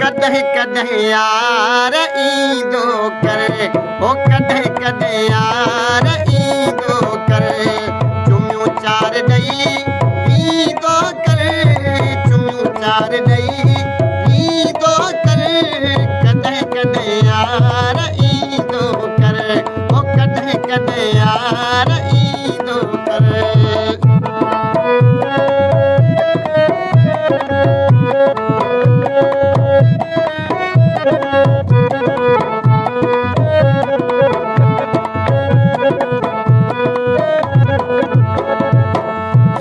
कॾहिं कॾहिं यार ईंदो कर, ओ कॾहिं कॾहिं यार ईंदो कर, चुमियूं चार ॾेई वींदो कर, चुमियूं चार ॾेई वींदो कर, कॾहिं कॾहिं यार ईंदो कर, ओ कॾहिं कॾहिं यार ईंदो कर।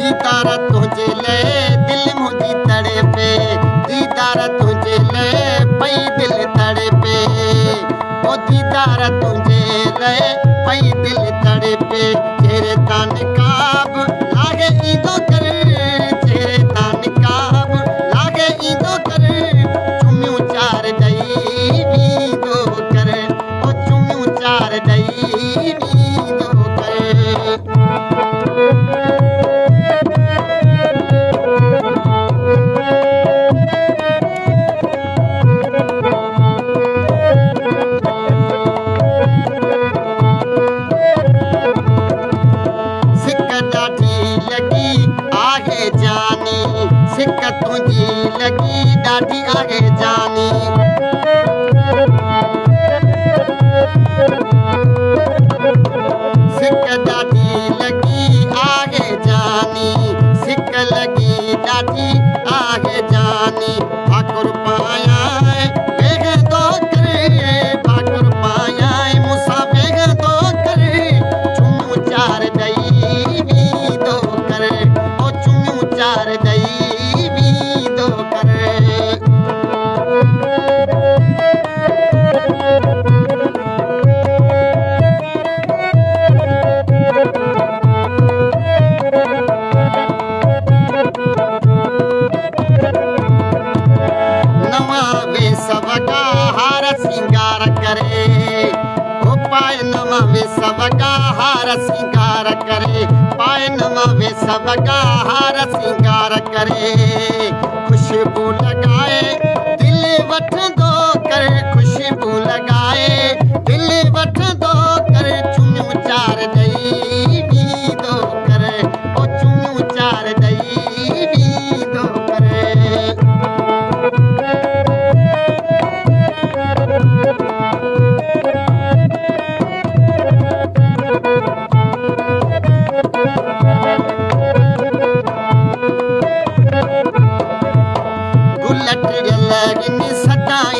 दीदार तुझे ले दिल मुझी तड़पे, दीदार तुझे ले पई दिल तड़पे, ओ दीदार तुझे ले पई दिल तड़पे, तेरे तान काब लागे ईंदो कर, तेरे तान काब लागे ईंदो कर, चुमियूं चार ॾेई वींदो कर, ओ चुमियूं चार ॾेई वींदो कर। सिक तुझी लगी ॾाढी आहे जानी, सिक ॾाढी लगी आहे जानी, सिक लगी ॾाढी आहे जानी, भाकुर पायां वेहंदो कर, भाकुर पायां मूंसां वेहंदो कर, चुमियूं चार ॾेई वींदो कर, ओ चुमियूं चार ॾेई वींदो कर। नवां वेस वॻा हार सिंगार करे, ओ पाए नवां वेस वॻा हार सिंगार करे, पाए नवां वेस वॻा हार सिंगार करे, खुशबू लगाए दिल वठंदो कर, खुशबू लगाए दिल वठंदो कर, चुमियूं चार ॾेई वींदो कर, ओ चुमियूं चार ॾेई वींदो कर। गुल टिड़ियल इन सदाई